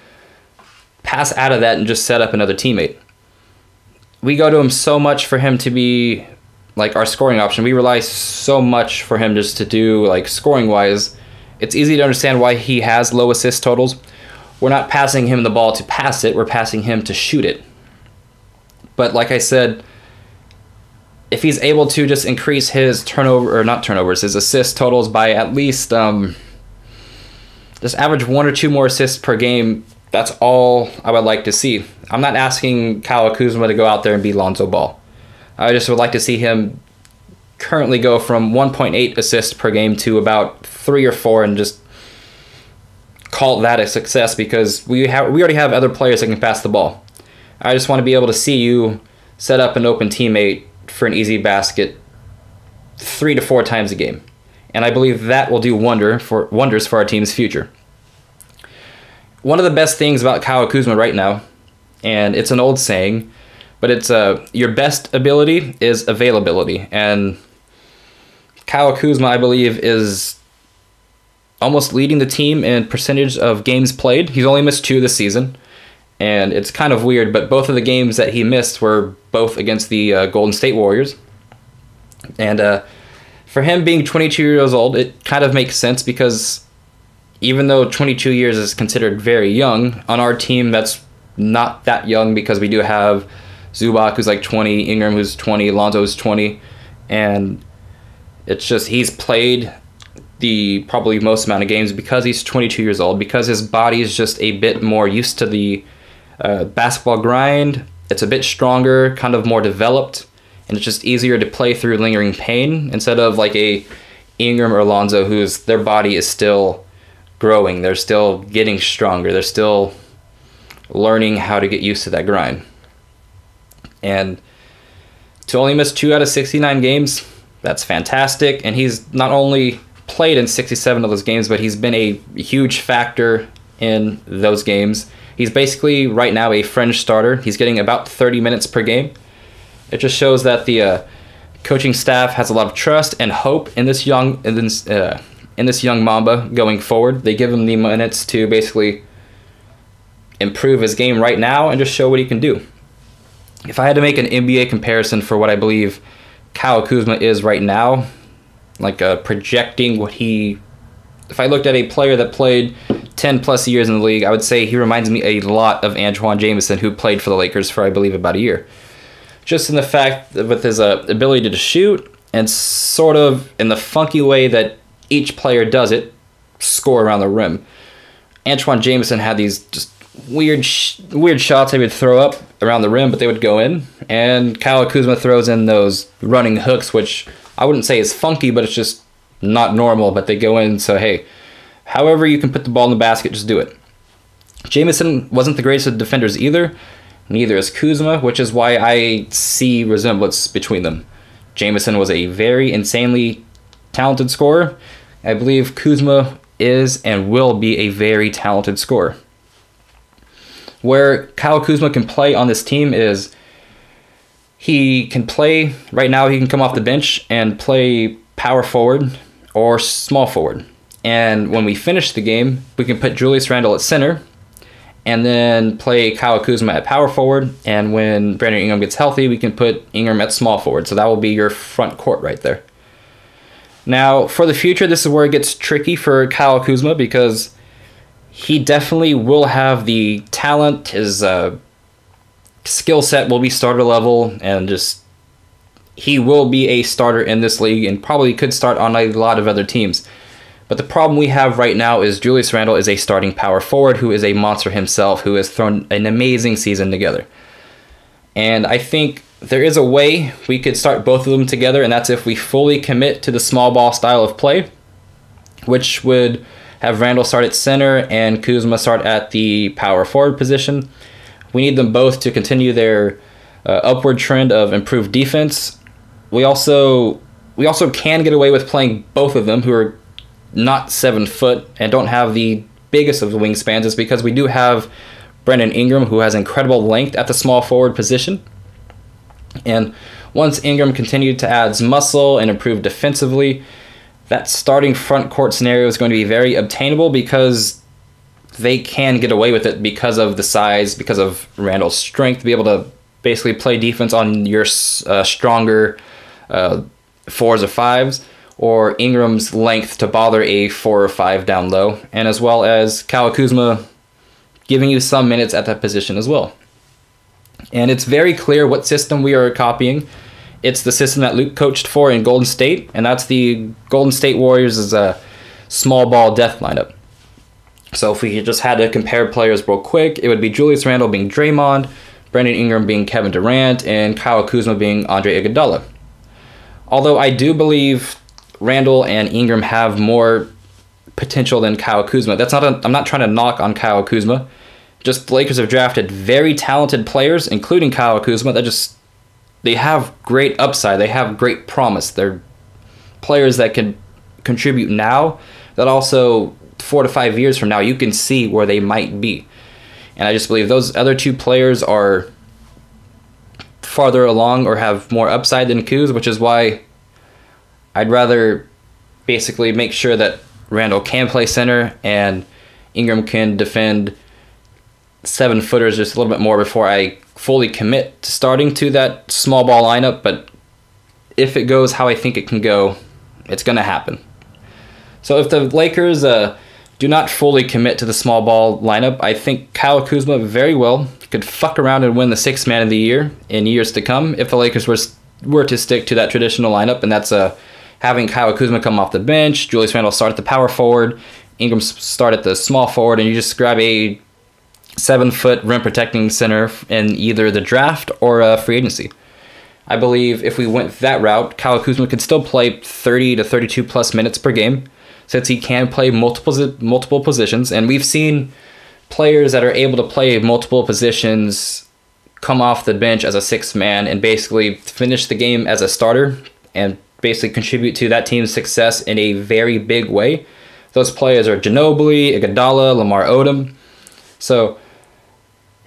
pass out of that and just set up another teammate. We go to him so much for him to be like our scoring option. We rely so much for him just to do like scoring wise. It's easy to understand why he has low assist totals. We're not passing him the ball to pass it. We're passing him to shoot it. But like I said, if he's able to just increase his his assist totals by at least just average 1 or 2 more assists per game, that's all I would like to see. I'm not asking Kyle Kuzma to go out there and be Lonzo Ball. I just would like to see him currently go from 1.8 assists per game to about 3 or 4 and just call that a success, because we already have other players that can pass the ball. I just want to be able to see you set up an open teammate for an easy basket 3 to 4 times a game. And I believe that will do wonders for our team's future. One of the best things about Kyle Kuzma right now, and it's an old saying, but it's your best ability is availability. And Kyle Kuzma, I believe, is almost leading the team in percentage of games played. He's only missed 2 this season, and it's kind of weird, but both of the games that he missed were both against the Golden State Warriors. And for him being 22 years old, it kind of makes sense, because even though 22 years is considered very young, on our team that's not that young, because we do have Zubac, who's like 20, Ingram, who's 20, Lonzo, who's 20, and it's just he's played the probably most amount of games because he's 22 years old, because his body is just a bit more used to the basketball grind. It's a bit stronger, kind of more developed, and it's just easier to play through lingering pain instead of like a Ingram or Lonzo, their body is still growing. They're still getting stronger. They're still learning how to get used to that grind. And to only miss 2 out of 69 games, that's fantastic. And he's not only played in 67 of those games, but he's been a huge factor in those games. He's basically right now a fringe starter. He's getting about 30 minutes per game. It just shows that the coaching staff has a lot of trust and hope in this young Mamba going forward. They give him the minutes to basically improve his game right now and just show what he can do. If I had to make an NBA comparison for what I believe Kyle Kuzma is right now, like projecting what if I looked at a player that played 10 plus years in the league, I would say he reminds me a lot of Antoine Jamison, who played for the Lakers for, I believe, about a year. Just in the fact that with his ability to shoot and sort of in the funky way that each player does it, score around the rim. Antoine Jamison had these just weird shots he would throw up around the rim, but they would go in. And Kyle Kuzma throws in those running hooks, which I wouldn't say is funky, but it's just not normal, but they go in. So, hey, however you can put the ball in the basket, just do it. Jamison wasn't the greatest of defenders either. Neither is Kuzma, which is why I see resemblance between them. Jamison was a very insanely talented scorer. I believe Kuzma is and will be a very talented scorer. Where Kyle Kuzma can play on this team is he can play, right now he can come off the bench and play power forward or small forward. And when we finish the game, we can put Julius Randle at center and then play Kyle Kuzma at power forward. And when Brandon Ingram gets healthy, we can put Ingram at small forward. So that will be your front court right there. Now, for the future, this is where it gets tricky for Kyle Kuzma because he definitely will have the talent. His skill set will be starter level, and just he will be a starter in this league and probably could start on a lot of other teams. But the problem we have right now is Julius Randle is a starting power forward who is a monster himself, who has thrown an amazing season together. And I think there is a way we could start both of them together, and that's if we fully commit to the small ball style of play, which would have Randle start at center and Kuzma start at the power forward position. We need them both to continue their upward trend of improved defense. We also can get away with playing both of them, who are not 7 foot and don't have the biggest of the wingspans, is because we do have Brandon Ingram, who has incredible length at the small forward position. And once Ingram continued to add muscle and improve defensively, that starting front court scenario is going to be very obtainable because they can get away with it because of the size, because of Randle's strength, to be able to basically play defense on your stronger 4s or 5s, or Ingram's length to bother a 4 or 5 down low, and as well as Kyle Kuzma giving you some minutes at that position as well. And it's very clear what system we are copying. It's the system that Luke coached for in Golden State, and that's the Golden State Warriors' small ball death lineup. So if we just had to compare players real quick, it would be Julius Randle being Draymond, Brandon Ingram being Kevin Durant, and Kyle Kuzma being Andre Iguodala. Although I do believe Randle and Ingram have more potential than Kyle Kuzma. I'm not trying to knock on Kyle Kuzma. Just the Lakers have drafted very talented players, including Kyle Kuzma, they have great upside. They have great promise. They're players that can contribute now, that also 4 to 5 years from now, you can see where they might be. And I just believe those other two players are farther along or have more upside than Kuz, which is why I'd rather basically make sure that Randle can play center and Ingram can defend 7-footers just a little bit more before I fully commit to starting to that small ball lineup. But if it goes how I think it can go, it's going to happen. So if the Lakers do not fully commit to the small ball lineup, I think Kyle Kuzma very well could fuck around and win the 6th Man of the Year in years to come if the Lakers were to stick to that traditional lineup, and that's having Kyle Kuzma come off the bench, Julius Randle start at the power forward, Ingram start at the small forward, and you just grab a 7-foot rim protecting center in either the draft or free agency. I believe if we went that route, Kyle Kuzma could still play 30 to 32 plus minutes per game, since he can play multiple positions. And we've seen players that are able to play multiple positions come off the bench as a sixth man and basically finish the game as a starter and basically contribute to that team's success in a very big way. Those players are Ginobili, Iguodala, Lamar Odom. So,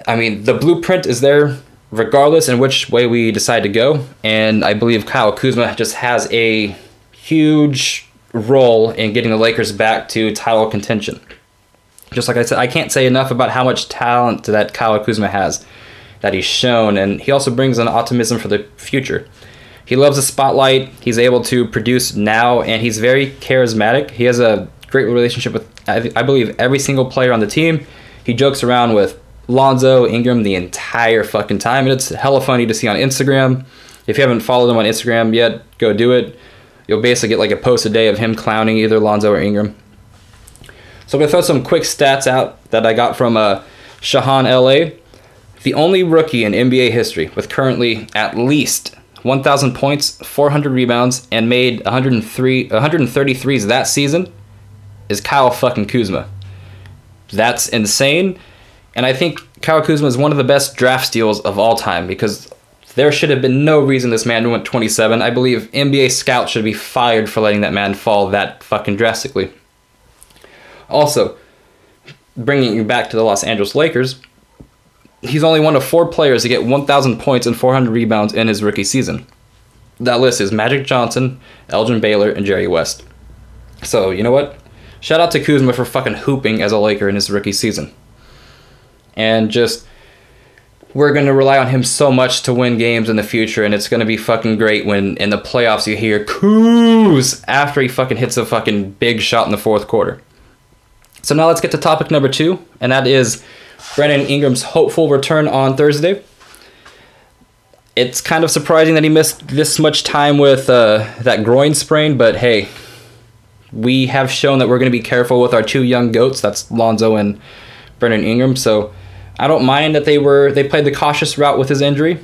I mean, the blueprint is there regardless in which way we decide to go. And I believe Kyle Kuzma just has a huge role in getting the Lakers back to title contention. Just like I said, I can't say enough about how much talent that Kyle Kuzma has, that he's shown, and he also brings an optimism for the future. He loves the spotlight, he's able to produce now, and he's very charismatic. He has a great relationship with, I believe, every single player on the team. He jokes around with Lonzo, Ingram the entire fucking time, and it's hella funny to see on Instagram. If you haven't followed him on Instagram yet, go do it. You'll basically get like a post a day of him clowning either Lonzo or Ingram. So I'm going to throw some quick stats out that I got from Shahan LA. The only rookie in NBA history with currently at least 1,000 points, 400 rebounds, and made 133s that season is Kyle fucking Kuzma. That's insane. And I think Kyle Kuzma is one of the best draft steals of all time, because there should have been no reason this man went 27. I believe NBA scouts should be fired for letting that man fall that fucking drastically. Also, bringing you back to the Los Angeles Lakers, he's only one of 4 players to get 1,000 points and 400 rebounds in his rookie season. That list is Magic Johnson, Elgin Baylor, and Jerry West. So, you know what? Shout out to Kuzma for fucking hooping as a Laker in his rookie season. And just, we're going to rely on him so much to win games in the future, and it's going to be fucking great when in the playoffs you hear Kuz after he fucking hits a fucking big shot in the fourth quarter. So now let's get to topic number 2, and that is Brandon Ingram's hopeful return on Thursday. It's kind of surprising that he missed this much time with that groin sprain, but hey, we have shown that we're going to be careful with our 2 young GOATs, that's Lonzo and Brandon Ingram, so I don't mind that they played the cautious route with his injury.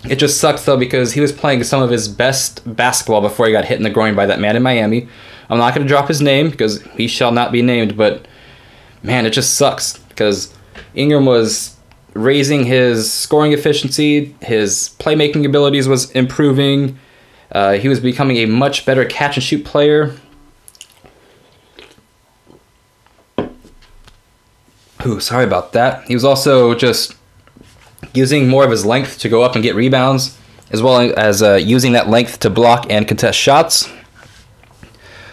It just sucks though, because he was playing some of his best basketball before he got hit in the groin by that man in Miami. I'm not going to drop his name because he shall not be named, but man, it just sucks because Ingram was raising his scoring efficiency, his playmaking abilities was improving, he was becoming a much better catch and shoot player. Ooh, sorry about that. He was also just using more of his length to go up and get rebounds, as well as using that length to block and contest shots.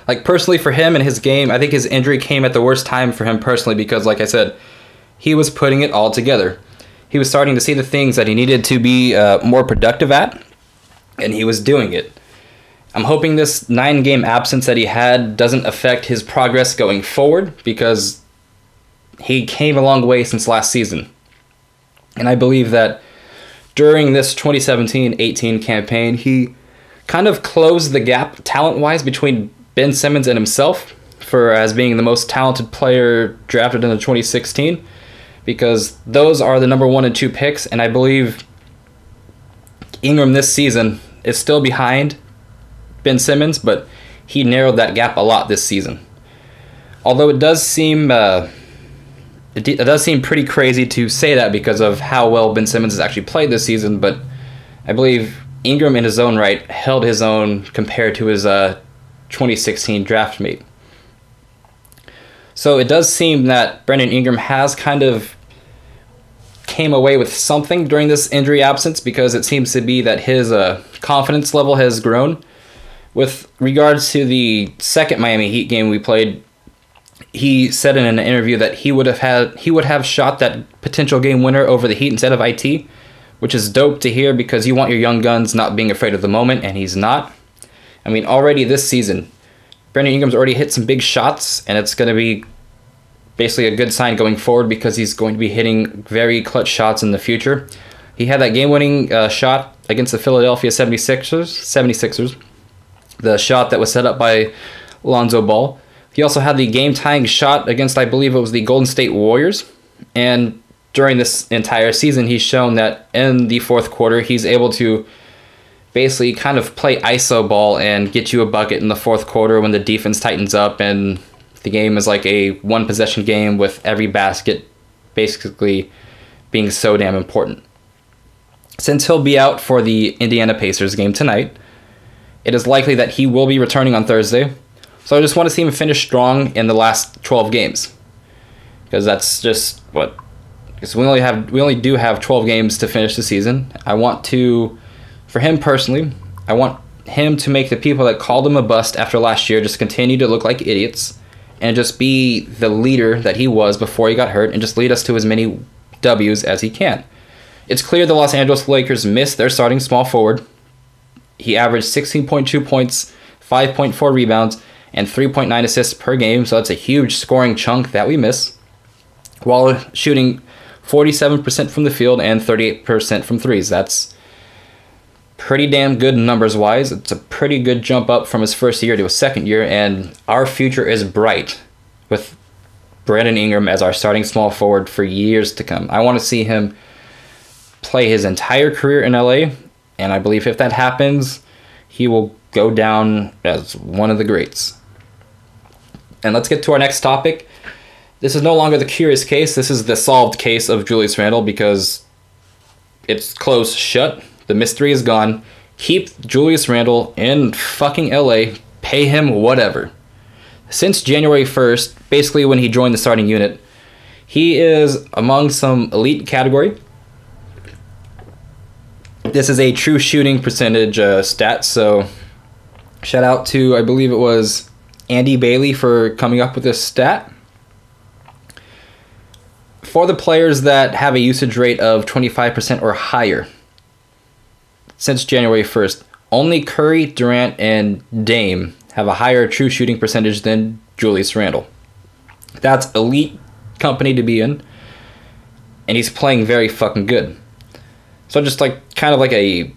Like, personally for him and his game, I think his injury came at the worst time for him personally because, like I said, he was putting it all together. He was starting to see the things that he needed to be more productive at, and he was doing it. I'm hoping this 9-game absence that he had doesn't affect his progress going forward, because he came a long way since last season. And I believe that during this 2017-18 campaign, he kind of closed the gap talent-wise between Ben Simmons and himself for as being the most talented player drafted in the 2016, because those are the number 1 and 2 picks, and I believe Ingram this season is still behind Ben Simmons, but he narrowed that gap a lot this season. Although it does seem it does seem pretty crazy to say that because of how well Ben Simmons has actually played this season, but I believe Ingram in his own right held his own compared to his 2016 draft mate. So it does seem that Brandon Ingram has kind of came away with something during this injury absence, because it seems to be that his confidence level has grown. With regards to the second Miami Heat game we played, he said in an interview that he would have shot that potential game winner over the Heat instead of IT, which is dope to hear, because you want your young guns not being afraid of the moment, and he's not. I mean, already this season, Brandon Ingram's already hit some big shots, and it's going to be basically a good sign going forward, because he's going to be hitting very clutch shots in the future. He had that game-winning shot against the Philadelphia 76ers, the shot that was set up by Lonzo Ball. He also had the game-tying shot against, I believe it was the Golden State Warriors. And during this entire season, he's shown that in the fourth quarter, he's able to basically kind of play ISO ball and get you a bucket in the fourth quarter when the defense tightens up and the game is like a one possession game with every basket basically being so damn important. Since he'll be out for the Indiana Pacers game tonight, it is likely that he will be returning on Thursday. So I just want to see him finish strong in the last 12 games. Because that's just what... Because we only do have 12 games to finish the season. For him personally, I want him to make the people that called him a bust after last year just continue to look like idiots and just be the leader that he was before he got hurt and just lead us to as many W's as he can. It's clear the Los Angeles Lakers missed their starting small forward. He averaged 16.2 points, 5.4 rebounds, and 3.9 assists per game, so that's a huge scoring chunk that we miss, while shooting 47% from the field and 38% from threes. That's pretty damn good numbers-wise. It's a pretty good jump up from his first year to his second year, and our future is bright with Brandon Ingram as our starting small forward for years to come. I want to see him play his entire career in LA, and I believe if that happens, he will go down as one of the greats. And let's get to our next topic. This is no longer the curious case. This is the solved case of Julius Randle because it's closed shut. The mystery is gone. Keep Julius Randle in fucking LA. Pay him whatever. Since January 1st, basically when he joined the starting unit, he is among some elite category. This is a true shooting percentage stat, so shout out to, I believe it was Andy Bailey for coming up with this stat. For the players that have a usage rate of 25% or higher, since January 1st, only Curry, Durant, and Dame have a higher true shooting percentage than Julius Randle. That's elite company to be in, and he's playing very fucking good. So just kind of like a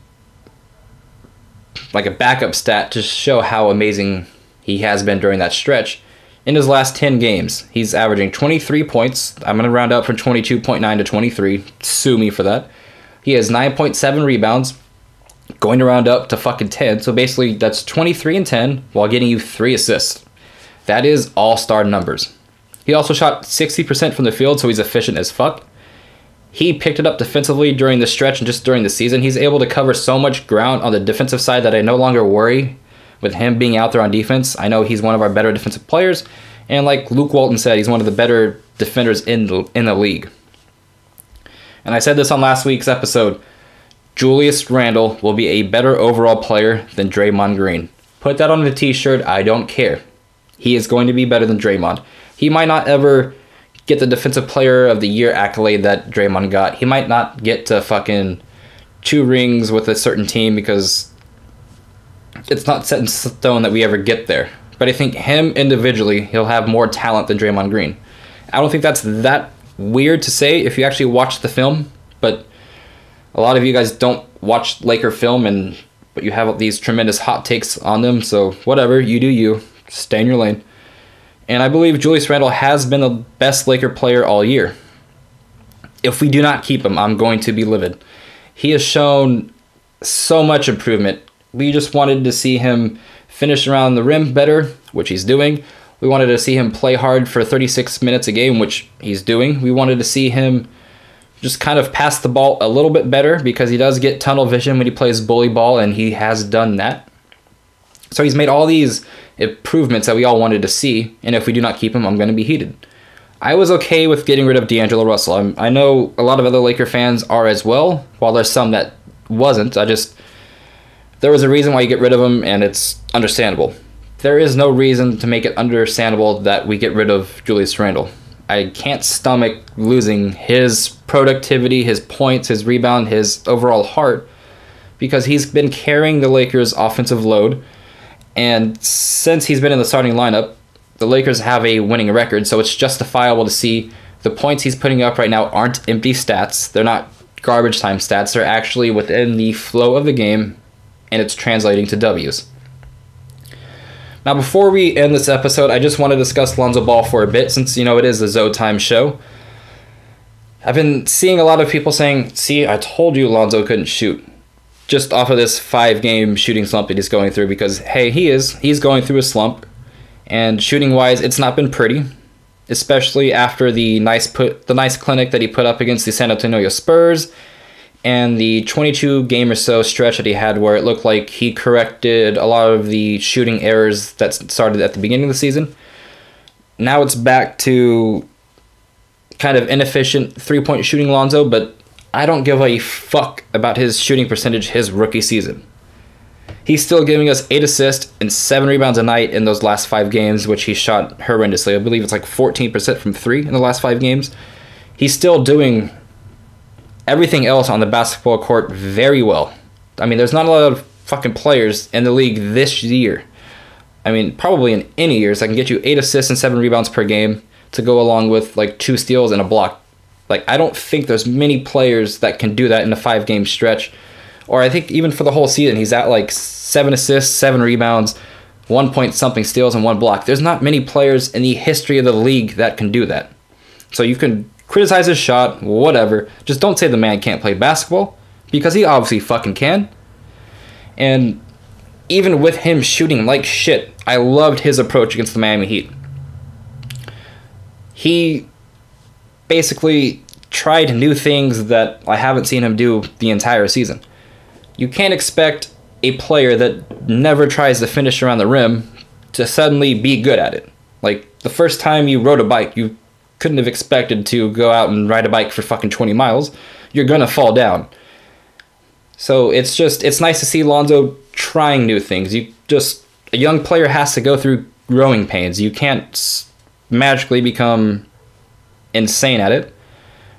backup stat to show how amazing he has been during that stretch. In his last 10 games, he's averaging 23 points. I'm going to round up from 22.9 to 23. Sue me for that. He has 9.7 rebounds, going to round up to fucking 10. So basically, that's 23 and 10 while getting you 3 assists. That is all-star numbers. He also shot 60% from the field, so he's efficient as fuck. He picked it up defensively during the stretch and just during the season. He's able to cover so much ground on the defensive side that I no longer worry with him being out there on defense. I know he's one of our better defensive players, and like Luke Walton said, he's one of the better defenders in the league. And I said this on last week's episode, Julius Randle will be a better overall player than Draymond Green. Put that on the t-shirt, I don't care. He is going to be better than Draymond. He might not ever get the defensive player of the year accolade that Draymond got. He might not get to fucking 2 rings with a certain team because it's not set in stone that we ever get there. But I think him individually, he'll have more talent than Draymond Green. I don't think that's that weird to say if you actually watch the film, but a lot of you guys don't watch Laker film, but you have these tremendous hot takes on them, so whatever, you do you. Stay in your lane. And I believe Julius Randle has been the best Laker player all year. If we do not keep him, I'm going to be livid. He has shown so much improvement. We just wanted to see him finish around the rim better, which he's doing. We wanted to see him play hard for 36 minutes a game, which he's doing. We wanted to see him just kind of pass the ball a little bit better because he does get tunnel vision when he plays bully ball, and he has done that. So he's made all these improvements that we all wanted to see, and if we do not keep him, I'm going to be heated. I was okay with getting rid of D'Angelo Russell. I know a lot of other Laker fans are as well, while there's some that wasn't. There was a reason why you get rid of him, and it's understandable. There is no reason to make it understandable that we get rid of Julius Randle. I can't stomach losing his productivity, his points, his rebound, his overall heart, because he's been carrying the Lakers' offensive load. And since he's been in the starting lineup, the Lakers have a winning record, so it's justifiable to see the points he's putting up right now aren't empty stats. They're not garbage time stats. They're actually within the flow of the game, and it's translating to W's. Now, before we end this episode, I just want to discuss Lonzo Ball for a bit, since, it is a ZoTime show. I've been seeing a lot of people saying, see, I told you Lonzo couldn't shoot. just off of this 5-game shooting slump that he's going through, because hey, he's going through a slump, and shooting wise, it's not been pretty, especially after the nice clinic that he put up against the San Antonio Spurs and the 22 game or so stretch that he had where it looked like he corrected a lot of the shooting errors that started at the beginning of the season. Now it's back to kind of inefficient 3-point shooting Lonzo, but I don't give a fuck about his shooting percentage his rookie season. He's still giving us 8 assists and 7 rebounds a night in those last 5 games, which he shot horrendously. I believe it's like 14% from 3 in the last 5 games. He's still doing everything else on the basketball court very well. I mean, there's not a lot of fucking players in the league this year. I mean, probably in any years that can get you 8 assists and 7 rebounds per game to go along with like 2 steals and a block. Like, I don't think there's many players that can do that in a 5-game stretch. Or I think even for the whole season, he's at like 7 assists, 7 rebounds, 1 point something steals, and 1 block. There's not many players in the history of the league that can do that. So you can criticize his shot, whatever. Just don't say the man can't play basketball, because he obviously fucking can. And even with him shooting like shit, I loved his approach against the Miami Heat. He basically tried new things that I haven't seen him do the entire season. You can't expect a player that never tries to finish around the rim to suddenly be good at it. Like, the first time you rode a bike, you couldn't have expected to go out and ride a bike for fucking 20 miles. You're gonna fall down. So it's nice to see Lonzo trying new things. A young player has to go through growing pains. You can't magically become insane at it.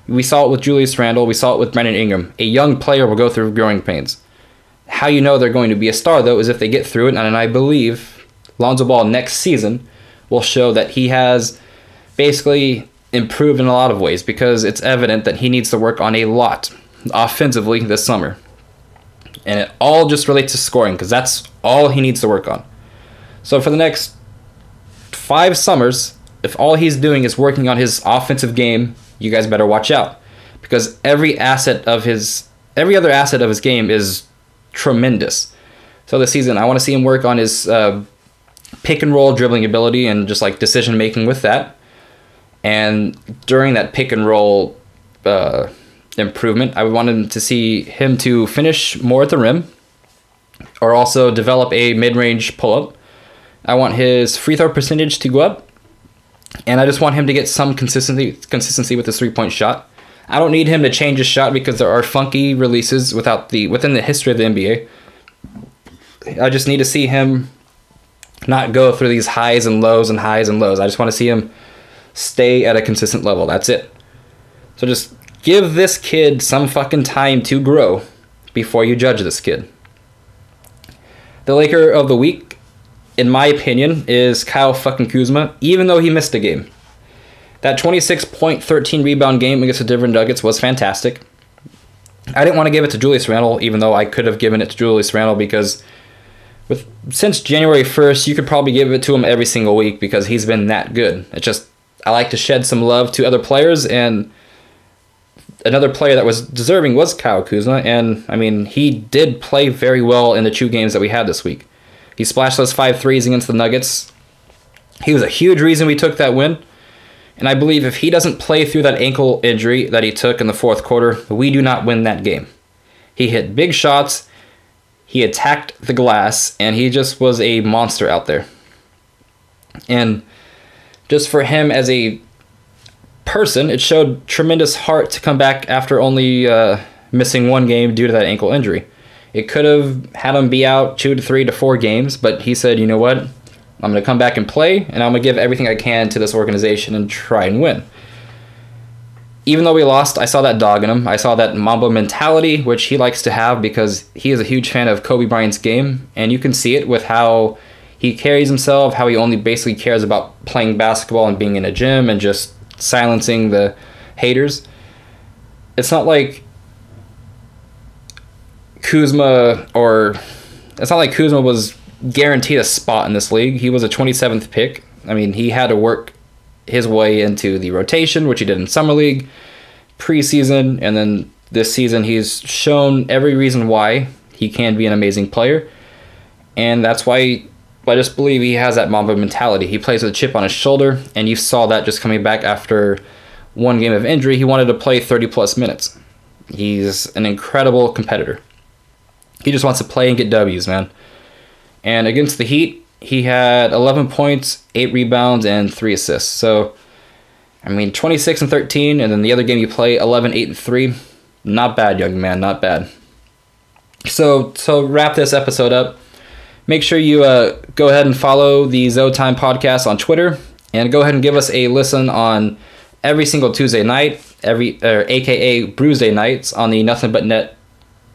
We saw it with Julius Randle. We saw it with Brandon Ingram. A young player will go through growing pains. How you know they're going to be a star, though, is if they get through it, and I believe Lonzo Ball next season will show that he has basically improved in a lot of ways, because it's evident that he needs to work on a lot offensively this summer. And it all just relates to scoring, because that's all he needs to work on. So for the next 5 summers, if all he's doing is working on his offensive game, you guys better watch out, because every other asset of his game is tremendous. So this season, I want to see him work on his pick and roll dribbling ability and just like decision making with that. And during that pick and roll improvement, I wanted to see him to finish more at the rim, or also develop a mid-range pull-up. I want his free throw percentage to go up, and I just want him to get some consistency with his 3-point shot. I don't need him to change his shot, because there are funky releases within the history of the NBA. I just need to see him not go through these highs and lows and highs and lows. I just want to see him stay at a consistent level. That's it. So just give this kid some fucking time to grow before you judge this kid. The Laker of the week, in my opinion, is Kyle fucking Kuzma, even though he missed a game. That 26-point, 13-rebound game against the Denver Nuggets was fantastic. I didn't want to give it to Julius Randle, even though I could have given it to Julius Randle, because since January 1st, you could probably give it to him every single week, because he's been that good. It's just, I like to shed some love to other players, and another player that was deserving was Kyle Kuzma, and I mean, he did play very well in the 2 games that we had this week. He splashed those 5 threes against the Nuggets. He was a huge reason we took that win, and I believe if he doesn't play through that ankle injury that he took in the 4th quarter, we do not win that game. He hit big shots, he attacked the glass, and he just was a monster out there. And just for him as a person, it showed tremendous heart to come back after only missing 1 game due to that ankle injury. It could have had him be out 2 to 3 to 4 games, but he said, you know what, I'm going to come back and play, and I'm going to give everything I can to this organization and try and win. Even though we lost, I saw that dog in him. I saw that Mamba mentality, which he likes to have, because he is a huge fan of Kobe Bryant's game, and you can see it with how he carries himself, how he only basically cares about playing basketball and being in a gym and just silencing the haters. It's not like Kuzma was guaranteed a spot in this league. He was a 27th pick. I mean, he had to work his way into the rotation, which he did in Summer League, preseason, and then this season he's shown every reason why He can be an amazing player. And that's why I just believe he has that Mamba mentality. He plays with a chip on his shoulder, and you saw that just coming back after one game of injury. He wanted to play 30-plus minutes. He's an incredible competitor. He just wants to play and get W's, man. And against the Heat, he had 11 points, 8 rebounds, and 3 assists. So, 26 and 13, and then the other game you play, 11, 8, and 3. Not bad, young man, not bad. So wrap this episode up. Make sure you go ahead and follow the ZoTime podcast on Twitter, and go ahead and give us a listen on every single Tuesday night, aka Brews Day nights on the Nothing But Net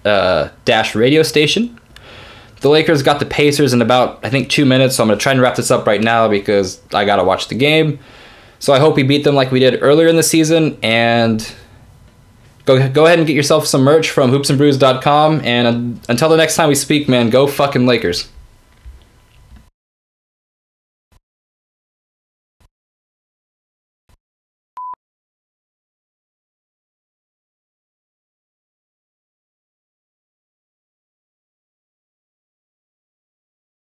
Dash radio station. The Lakers got the Pacers in about, I think, 2 minutes, so I'm going to try and wrap this up right now because I got to watch the game. So I hope we beat them like we did earlier in the season, and go ahead and get yourself some merch from HoopsNBrews.com, and until the next time we speak, man, go fucking Lakers.